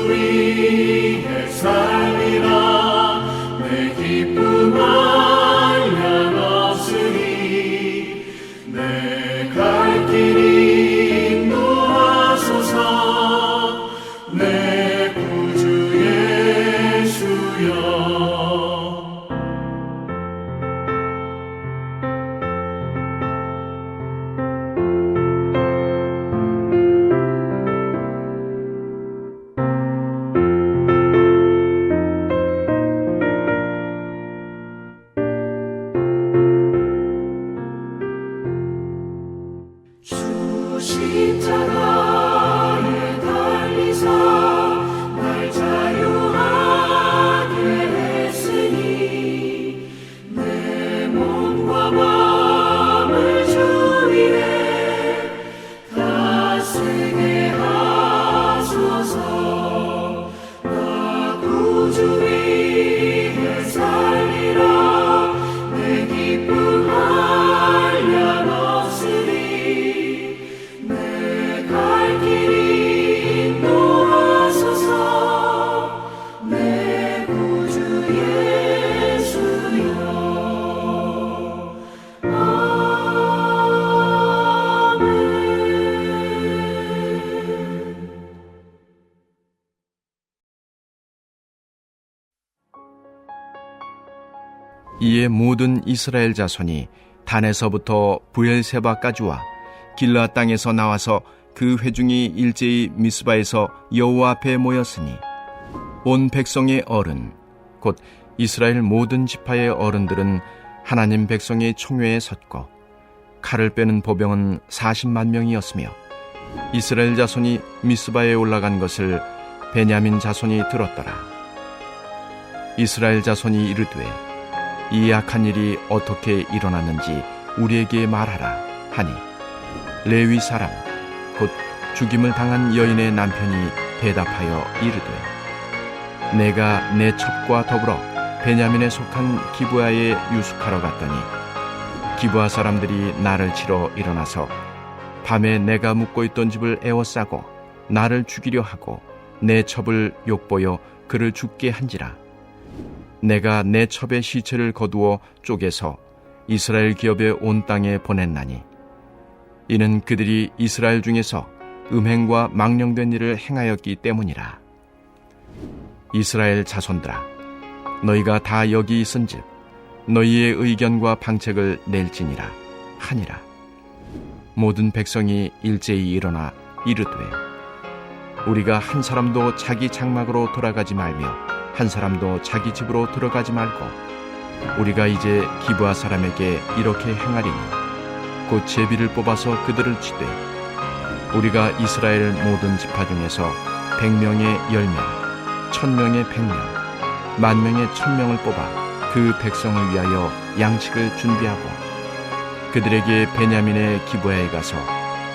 위해 살리라. 내 기쁨 한량 없으니 내 갈 길이 인도하소서. 내 구주 예수여. 십자가에 달리사 날 자유하게 했으니 내 몸과 마음을 주 위에 다 쓰게 하소서. 나 구주 위해 살리라. 내 기쁨 한량 없으니 갈 길이 인도하소서. 내 구주 예수여. 아멘. 이에 모든 이스라엘 자손이 단에서부터 브엘세바까지와 길르앗 땅에서 나와서 그 회중이 일제히 미스바에서 여호와 앞에 모였으니 온 백성의 어른 곧 이스라엘 모든 지파의 어른들은 하나님 백성의 총회에 섰고 칼을 빼는 보병은 40만 명이었으며 이스라엘 자손이 미스바에 올라간 것을 베냐민 자손이 들었더라. 이스라엘 자손이 이르되 이 악한 일이 어떻게 일어났는지 우리에게 말하라 하니 레위 사람 곧 죽임을 당한 여인의 남편이 대답하여 이르되 내가 내 첩과 더불어 베냐민에 속한 기브아에 유숙하러 갔더니 기브아 사람들이 나를 치러 일어나서 밤에 내가 묵고 있던 집을 에워싸고 나를 죽이려 하고 내 첩을 욕보여 그를 죽게 한지라. 내가 내 첩의 시체를 거두어 쪼개서 이스라엘 기업의 온 땅에 보냈나니 이는 그들이 이스라엘 중에서 음행과 망령된 일을 행하였기 때문이라. 이스라엘 자손들아, 너희가 다 여기 있은즉 너희의 의견과 방책을 낼지니라 하니라. 모든 백성이 일제히 일어나 이르되 우리가 한 사람도 자기 장막으로 돌아가지 말며 한 사람도 자기 집으로 들어가지 말고 우리가 이제 기브아 사람에게 이렇게 행하리니 곧 제비를 뽑아서 그들을 치되 우리가 이스라엘 모든 지파 중에서 100명의 10명, 1000명의 100명, 10,000명의 1000명을 뽑아 그 백성을 위하여 양식을 준비하고 그들에게 베냐민의 기브아에 가서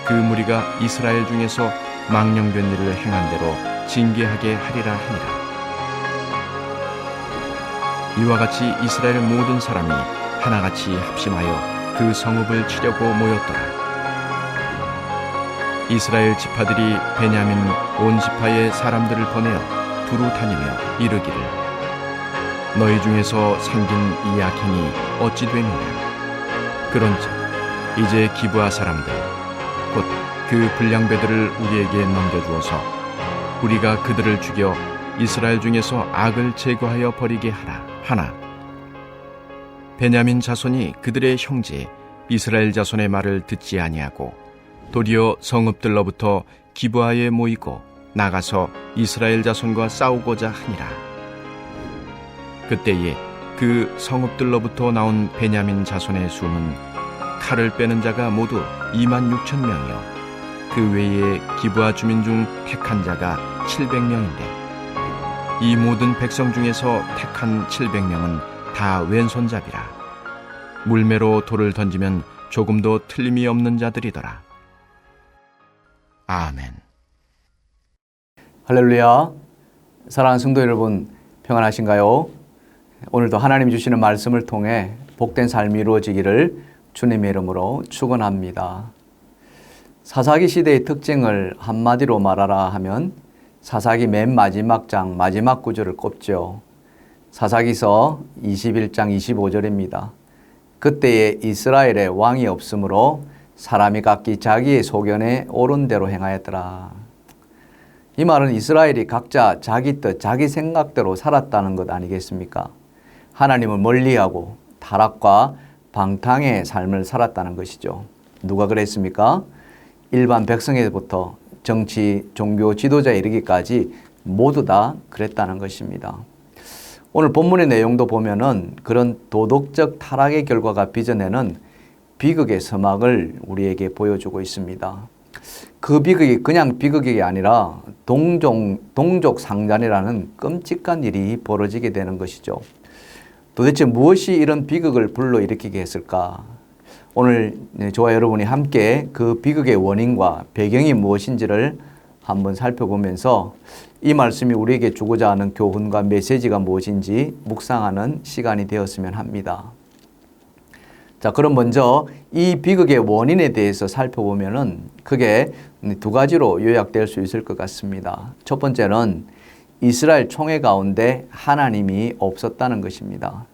그 무리가 이스라엘 중에서 망령된 일을 행한 대로 징계하게 하리라 하니라. 이와 같이 이스라엘 모든 사람이 하나같이 합심하여 그 성읍을 치려고 모였더라. 이스라엘 지파들이 베냐민 온 지파의 사람들을 보내어 두루 다니며 이르기를 너희 중에서 생긴 이 악행이 어찌 되느냐. 그런즉 이제 기브아 사람들 곧 그 불량배들을 우리에게 넘겨주어서 우리가 그들을 죽여 이스라엘 중에서 악을 제거하여 버리게 하라 하나. 베냐민 자손이 그들의 형제 이스라엘 자손의 말을 듣지 아니하고 도리어 성읍들로부터 기브아에 모이고 나가서 이스라엘 자손과 싸우고자 하니라. 그때에 그 성읍들로부터 나온 베냐민 자손의 수는 칼을 빼는 자가 모두 26,000명이요 그 외에 기브아 주민 중 택한 자가 700명인데 이 모든 백성 중에서 택한 700명은 다 왼손잡이라. 물매로 돌을 던지면 조금도 틀림이 없는 자들이더라. 아멘. 할렐루야. 사랑하는 성도 여러분, 평안하신가요? 오늘도 하나님 주시는 말씀을 통해 복된 삶이 이루어지기를 주님의 이름으로 축원합니다. 사사기 시대의 특징을 한마디로 말하라 하면 사사기 맨 마지막 장 마지막 구절을 꼽죠. 사사기서 21장 25절입니다. 그때에 이스라엘에 왕이 없으므로 사람이 각기 자기의 소견에 옳은 대로 행하였더라. 이 말은 이스라엘이 각자 자기 뜻, 자기 생각대로 살았다는 것 아니겠습니까? 하나님을 멀리하고 타락과 방탕의 삶을 살았다는 것이죠. 누가 그랬습니까? 일반 백성에부터 정치, 종교 지도자에 이르기까지 모두 다 그랬다는 것입니다. 오늘 본문의 내용도 보면은 그런 도덕적 타락의 결과가 빚어내는 비극의 서막을 우리에게 보여주고 있습니다. 그 비극이 그냥 비극이 아니라 동족 상잔이라는 끔찍한 일이 벌어지게 되는 것이죠. 도대체 무엇이 이런 비극을 불러일으키게 했을까? 오늘 저와 여러분이 함께 그 비극의 원인과 배경이 무엇인지를 한번 살펴보면서 이 말씀이 우리에게 주고자 하는 교훈과 메시지가 무엇인지 묵상하는 시간이 되었으면 합니다. 자, 그럼 먼저 이 비극의 원인에 대해서 살펴보면은 크게 두 가지로 요약될 수 있을 것 같습니다. 첫 번째는 이스라엘 총회 가운데 하나님이 없었다는 것입니다.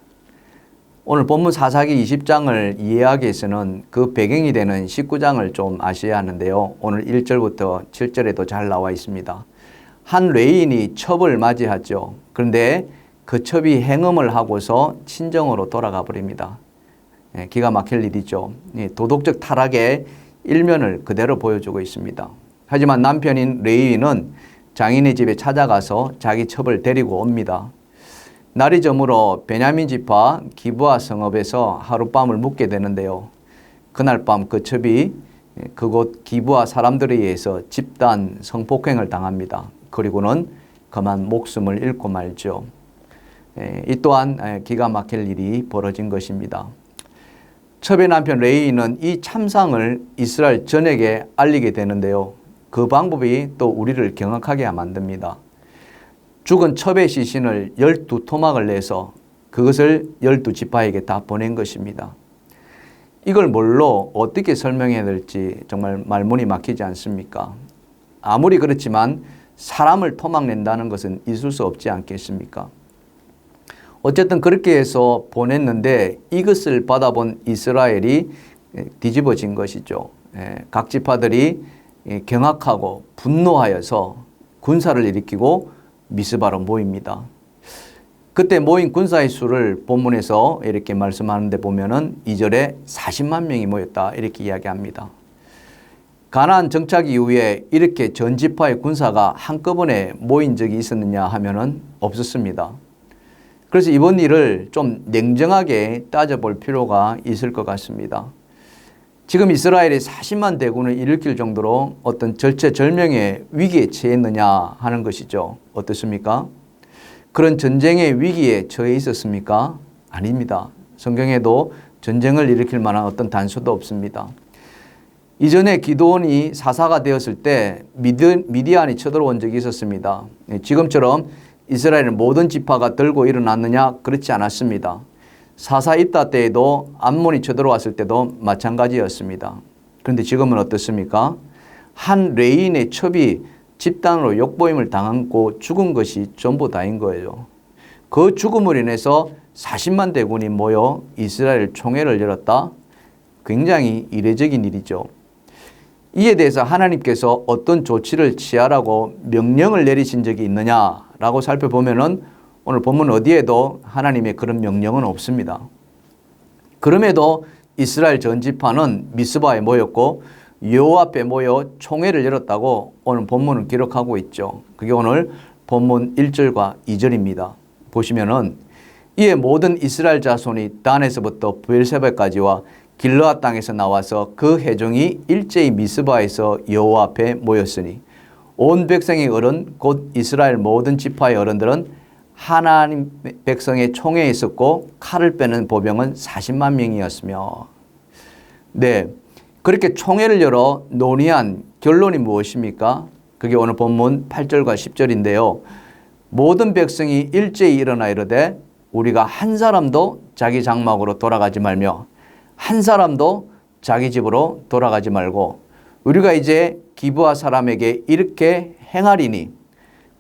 오늘 본문 사사기 20장을 이해하기 위해서는 그 배경이 되는 19장을 좀 아셔야 하는데요. 오늘 1절부터 7절에도 잘 나와 있습니다. 한 레위인이 첩을 맞이하죠. 그런데 그 첩이 행음을 하고서 친정으로 돌아가 버립니다. 기가 막힐 일이죠. 도덕적 타락의 일면을 그대로 보여주고 있습니다. 하지만 남편인 레위인은 장인의 집에 찾아가서 자기 첩을 데리고 옵니다. 날이 저물어 베냐민 지파 기브아 성읍에서 하룻밤을 묵게 되는데요. 그날 밤 그 첩이 그곳 기브아 사람들에 의해서 집단 성폭행을 당합니다. 그리고는 그만 목숨을 잃고 말죠. 이 또한 기가 막힐 일이 벌어진 것입니다. 첩의 남편 레위인은 이 참상을 이스라엘 전역에 알리게 되는데요. 그 방법이 또 우리를 경악하게 만듭니다. 죽은 첩의 시신을 12토막을 내서 그것을 12지파에게 다 보낸 것입니다. 이걸 뭘로 어떻게 설명해야 될지 정말 말문이 막히지 않습니까? 아무리 그렇지만 사람을 토막낸다는 것은 있을 수 없지 않겠습니까? 어쨌든 그렇게 해서 보냈는데 이것을 받아본 이스라엘이 뒤집어진 것이죠. 각 지파들이 경악하고 분노하여서 군사를 일으키고 미스바로 모입니다. 그때 모인 군사의 수를 본문에서 이렇게 말씀하는데 보면은 2절에 40만 명이 모였다 이렇게 이야기합니다. 가나안 정착 이후에 이렇게 전 지파의 군사가 한꺼번에 모인 적이 있었느냐 하면은 없었습니다. 그래서 이번 일을 좀 냉정하게 따져볼 필요가 있을 것 같습니다. 지금 이스라엘이 40만 대군을 일으킬 정도로 어떤 절체절명의 위기에 처했느냐 하는 것이죠. 어떻습니까? 그런 전쟁의 위기에 처해 있었습니까? 아닙니다. 성경에도 전쟁을 일으킬 만한 어떤 단서도 없습니다. 이전에 기드온이 사사가 되었을 때 미디안이 쳐들어온 적이 있었습니다. 지금처럼 이스라엘 모든 지파가 들고 일어났느냐? 그렇지 않았습니다. 사사 입다 때에도 암몬이 쳐들어왔을 때도 마찬가지였습니다. 그런데 지금은 어떻습니까? 한 레위인의 첩이 집단으로 욕보임을 당하고 죽은 것이 전부 다인 거예요. 그 죽음으로 인해서 40만 대군이 모여 이스라엘 총회를 열었다? 굉장히 이례적인 일이죠. 이에 대해서 하나님께서 어떤 조치를 취하라고 명령을 내리신 적이 있느냐라고 살펴보면은 오늘 본문 어디에도 하나님의 그런 명령은 없습니다. 그럼에도 이스라엘 전 지파는 미스바에 모였고 여호와 앞에 모여 총회를 열었다고 오늘 본문은 기록하고 있죠. 그게 오늘 본문 1절과 2절입니다. 보시면은 이에 모든 이스라엘 자손이 단에서부터 브엘세바까지와 길르앗 땅에서 나와서 그 회중이 일제히 미스바에서 여호와 앞에 모였으니 온 백성의 어른 곧 이스라엘 모든 지파의 어른들은 하나님 백성의 총회에 있었고 칼을 빼는 보병은 40만 명이었으며 네, 그렇게 총회를 열어 논의한 결론이 무엇입니까? 그게 오늘 본문 8절과 10절인데요. 모든 백성이 일제히 일어나 이르되 우리가 한 사람도 자기 장막으로 돌아가지 말며 한 사람도 자기 집으로 돌아가지 말고 우리가 이제 기브아 사람에게 이렇게 행하리니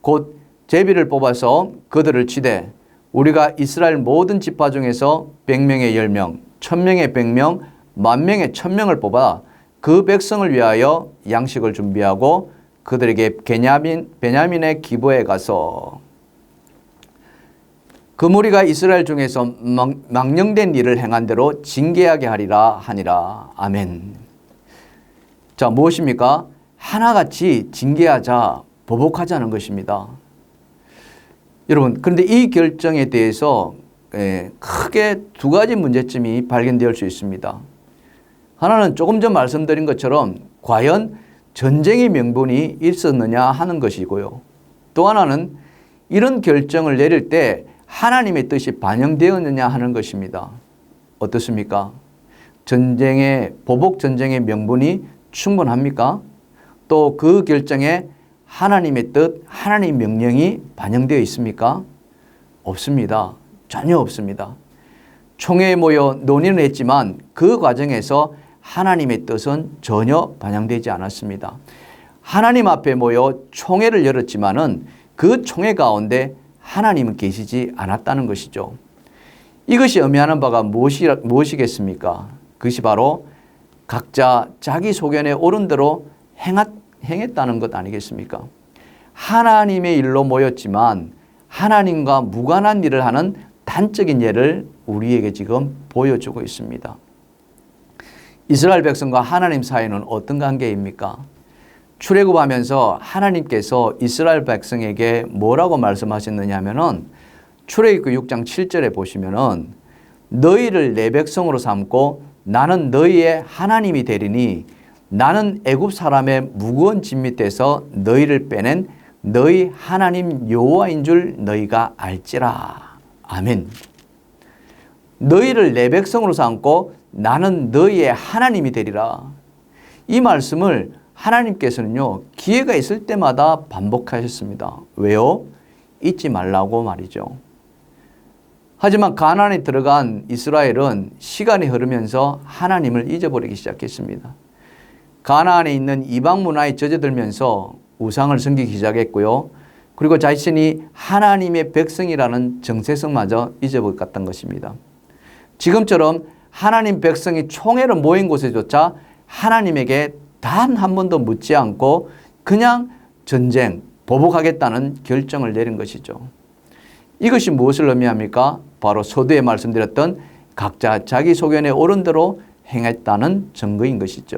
곧 제비를 뽑아서 그들을 치되 우리가 이스라엘 모든 지파 중에서 100명의 10명, 1000명의 100명, 10,000명의 1000명을 뽑아 그 백성을 위하여 양식을 준비하고 그들에게 베냐민의 기브에 가서 그 무리가 이스라엘 중에서 망령된 일을 행한 대로 징계하게 하리라 하니라. 아멘. 자, 무엇입니까? 하나같이 징계하자, 보복하자는 것입니다. 여러분, 그런데 이 결정에 대해서 크게 두 가지 문제점이 발견될 수 있습니다. 하나는 조금 전 말씀드린 것처럼 과연 전쟁의 명분이 있었느냐 하는 것이고요. 또 하나는 이런 결정을 내릴 때 하나님의 뜻이 반영되었느냐 하는 것입니다. 어떻습니까? 보복 전쟁의 명분이 충분합니까? 또 그 결정에 하나님의 뜻, 하나님의 명령이 반영되어 있습니까? 없습니다. 전혀 없습니다. 총회에 모여 논의를 했지만 그 과정에서 하나님의 뜻은 전혀 반영되지 않았습니다. 하나님 앞에 모여 총회를 열었지만은 그 총회 가운데 하나님은 계시지 않았다는 것이죠. 이것이 의미하는 바가 무엇이겠습니까? 그것이 바로 각자 자기 소견에 옳은 대로 행했다는 것 아니겠습니까? 하나님의 일로 모였지만 하나님과 무관한 일을 하는 단적인 예를 우리에게 지금 보여주고 있습니다. 이스라엘 백성과 하나님 사이는 어떤 관계입니까? 출애굽하면서 하나님께서 이스라엘 백성에게 뭐라고 말씀하셨느냐 하면은 출애굽 6장 7절에 보시면은 너희를 내 백성으로 삼고 나는 너희의 하나님이 되리니 나는 애굽 사람의 무거운 짐 밑에서 너희를 빼낸 너희 하나님 여호와인 줄 너희가 알지라. 아멘. 너희를 내 백성으로 삼고 나는 너희의 하나님이 되리라. 이 말씀을 하나님께서는요, 기회가 있을 때마다 반복하셨습니다. 왜요? 잊지 말라고 말이죠. 하지만 가나안에 들어간 이스라엘은 시간이 흐르면서 하나님을 잊어버리기 시작했습니다. 가나안에 있는 이방 문화에 젖어들면서 우상을 섬기기 시작했고요. 그리고 자신이 하나님의 백성이라는 정체성마저 잊어버렸던 것입니다. 지금처럼 하나님 백성이 총회로 모인 곳에조차 하나님에게 단 한 번도 묻지 않고 그냥 전쟁, 보복하겠다는 결정을 내린 것이죠. 이것이 무엇을 의미합니까? 바로 서두에 말씀드렸던 각자 자기 소견에 옳은 대로 행했다는 증거인 것이죠.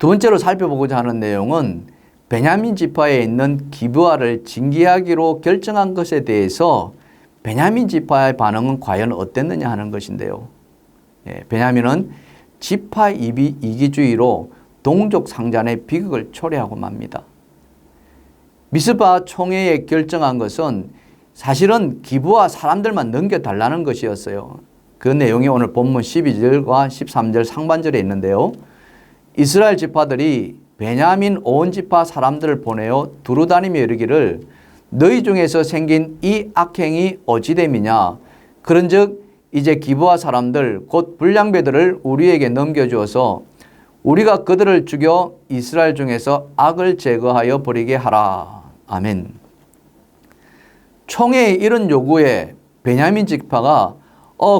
두 번째로 살펴보고자 하는 내용은 베냐민 지파에 있는 기브아를 징계하기로 결정한 것에 대해서 베냐민 지파의 반응은 과연 어땠느냐 하는 것인데요. 베냐민은 지파 이기주의로 동족 상잔의 비극을 초래하고 맙니다. 미스바 총회에 결정한 것은 사실은 기브아 사람들만 넘겨달라는 것이었어요. 그 내용이 오늘 본문 12절과 13절 상반절에 있는데요. 이스라엘 지파들이 베냐민 온 지파 사람들을 보내어 두루다니며 이르기를 너희 중에서 생긴 이 악행이 어찌됨이냐. 그런즉 이제 기브아 사람들 곧 불량배들을 우리에게 넘겨주어서 우리가 그들을 죽여 이스라엘 중에서 악을 제거하여 버리게 하라. 아멘. 총회의 이런 요구에 베냐민 지파가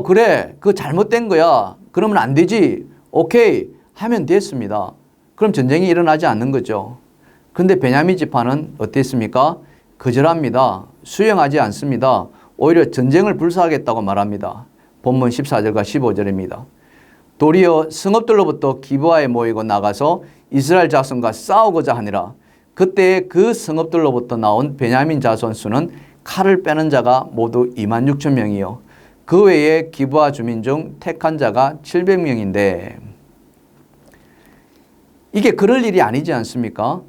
그래, 그거 잘못된 거야. 그러면 안 되지. 오케이 하면 됐습니다. 그럼 전쟁이 일어나지 않는 거죠. 그런데 베냐민 지파는 어땠습니까? 거절합니다. 수용하지 않습니다. 오히려 전쟁을 불사하겠다고 말합니다. 본문 14절과 15절입니다. 도리어 성읍들로부터 기브아에 모이고 나가서 이스라엘 자손과 싸우고자 하니라. 그때 그 성읍들로부터 나온 베냐민 자손 수는 칼을 빼는 자가 모두 26,000명이요. 그 외에 기브아 주민 중 택한 자가 700명인데 이게 그럴 일이 아니지 않습니까?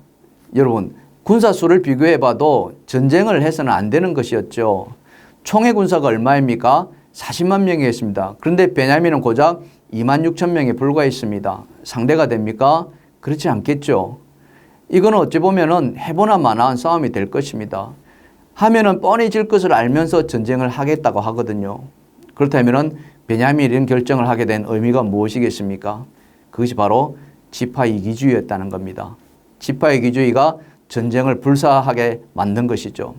여러분, 군사수를 비교해 봐도 전쟁을 해서는 안 되는 것이었죠. 총회 군사가 얼마입니까? 40만 명이었습니다. 그런데 베냐민은 고작 26,000명에 불과했습니다. 상대가 됩니까? 그렇지 않겠죠. 이거는 어찌 보면은 해보나 마나한 싸움이 될 것입니다. 하면은 뻔히 질 것을 알면서 전쟁을 하겠다고 하거든요. 그렇다면은 베냐민이 이런 결정을 하게 된 의미가 무엇이겠습니까? 그것이 바로 지파 이기주의였다는 겁니다. 지파 이기주의가 전쟁을 불사하게 만든 것이죠.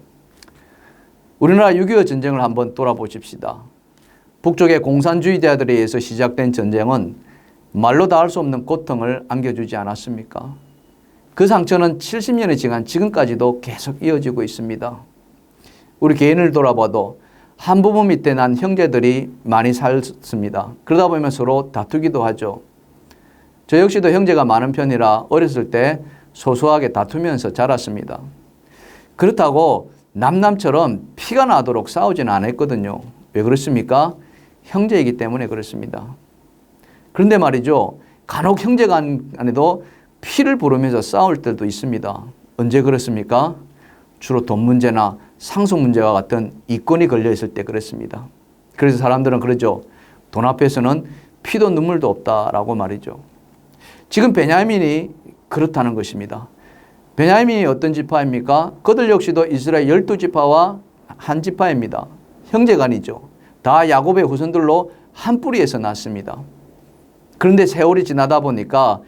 우리나라 6.25 전쟁을 한번 돌아보십시다. 북쪽의 공산주의자들에 의해서 시작된 전쟁은 말로 다 할 수 없는 고통을 안겨주지 않았습니까? 그 상처는 70년이 지난 지금까지도 계속 이어지고 있습니다. 우리 개인을 돌아봐도 한 부모 밑에 난 형제들이 많이 살습니다. 그러다 보면 서로 다투기도 하죠. 저 역시도 형제가 많은 편이라 어렸을 때 소소하게 다투면서 자랐습니다. 그렇다고 남남처럼 피가 나도록 싸우지는 않았거든요. 왜 그렇습니까? 형제이기 때문에 그렇습니다. 그런데 말이죠. 간혹 형제 간에도 피를 부르면서 싸울 때도 있습니다. 언제 그렇습니까? 주로 돈 문제나 상속 문제와 같은 이권이 걸려 있을 때 그렇습니다. 그래서 사람들은 그러죠. 돈 앞에서는 피도 눈물도 없다라고 말이죠. 지금 베냐민이 그렇다는 것입니다. 베냐민이 어떤 지파입니까? 그들 역시도 이스라엘 12지파와 한 지파입니다. 형제간이죠. 다 야곱의 후손들로 한 뿌리에서 났습니다. 그런데 세월이 지나다 보니까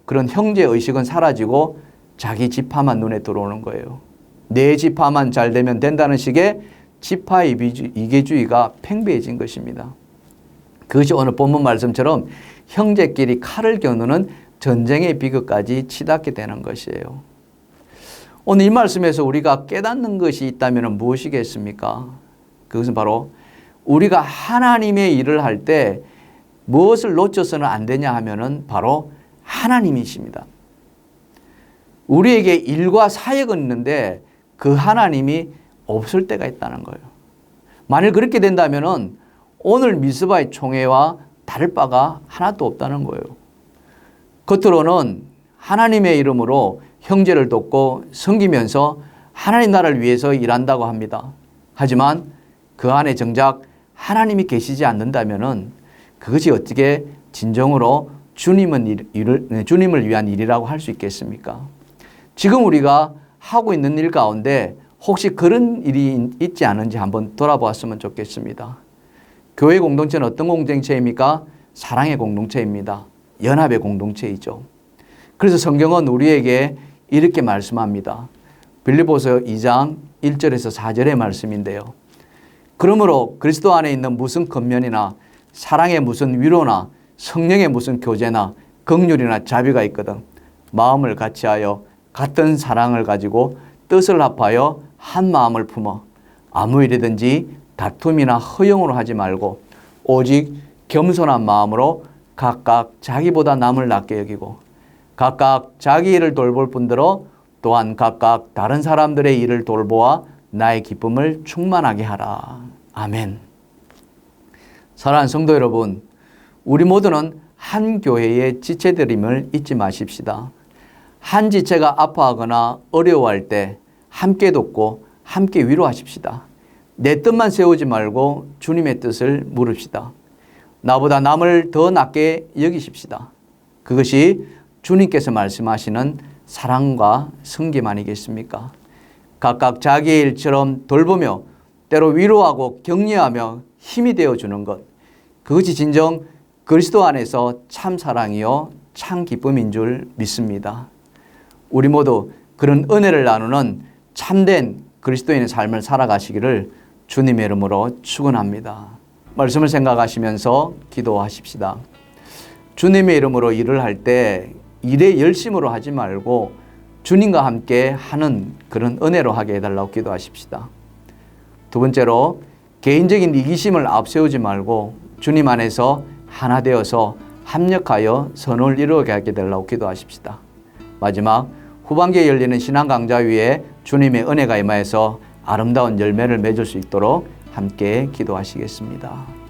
그런 형제 의식은 사라지고 자기 지파만 눈에 들어오는 거예요. 내 지파만 잘 되면 된다는 식의 지파 이계주의가 팽배해진 것입니다. 그것이 오늘 본문 말씀처럼 형제끼리 칼을 겨누는 전쟁의 비극까지 치닫게 되는 것이에요. 오늘 이 말씀에서 우리가 깨닫는 것이 있다면 무엇이겠습니까? 그것은 바로 우리가 하나님의 일을 할 때 무엇을 놓쳐서는 안 되냐 하면은 바로 하나님이십니다. 우리에게 일과 사역은 있는데 그 하나님이 없을 때가 있다는 거예요. 만일 그렇게 된다면은 오늘 미스바의 총회와 다를 바가 하나도 없다는 거예요. 겉으로는 하나님의 이름으로 형제를 돕고 섬기면서 하나님 나라를 위해서 일한다고 합니다. 하지만 그 안에 정작 하나님이 계시지 않는다면은 그것이 어떻게 진정으로 주님을 위한 일이라고 할 수 있겠습니까? 지금 우리가 하고 있는 일 가운데 혹시 그런 일이 있지 않은지 한번 돌아보았으면 좋겠습니다. 교회 공동체는 어떤 공동체입니까? 사랑의 공동체입니다. 연합의 공동체이죠. 그래서 성경은 우리에게 이렇게 말씀합니다. 빌립보서 2장 1절에서 4절의 말씀인데요. 그러므로 그리스도 안에 있는 무슨 겉면이나 사랑의 무슨 위로나 성령의 무슨 교제나 긍휼이나 자비가 있거든 마음을 같이하여 같은 사랑을 가지고 뜻을 합하여 한 마음을 품어 아무 일이든지 다툼이나 허영으로 하지 말고 오직 겸손한 마음으로 각각 자기보다 남을 낮게 여기고 각각 자기 일을 돌볼 뿐더러 또한 각각 다른 사람들의 일을 돌보아 나의 기쁨을 충만하게 하라. 아멘. 사랑하는 성도 여러분, 우리 모두는 한 교회의 지체들임을 잊지 마십시다. 한 지체가 아파하거나 어려워할 때 함께 돕고 함께 위로하십시다. 내 뜻만 세우지 말고 주님의 뜻을 물읍시다. 나보다 남을 더 낮게 여기십시다. 그것이 주님께서 말씀하시는 사랑과 섬김 아니겠습니까? 각각 자기의 일처럼 돌보며 때로 위로하고 격려하며 힘이 되어주는 것, 그것이 진정 그리스도 안에서 참 사랑이요 참 기쁨인 줄 믿습니다. 우리 모두 그런 은혜를 나누는 참된 그리스도인의 삶을 살아가시기를 주님의 이름으로 축원합니다. 말씀을 생각하시면서 기도하십시다. 주님의 이름으로 일을 할 때 일에 열심으로 하지 말고 주님과 함께 하는 그런 은혜로 하게 해달라고 기도하십시다. 두 번째로 개인적인 이기심을 앞세우지 말고 주님 안에서 하나 되어서 합력하여 선을 이루게 하게 되려고 기도하십시다. 마지막 후반기에 열리는 신앙 강좌 위에 주님의 은혜가 임하여서 아름다운 열매를 맺을 수 있도록 함께 기도하시겠습니다.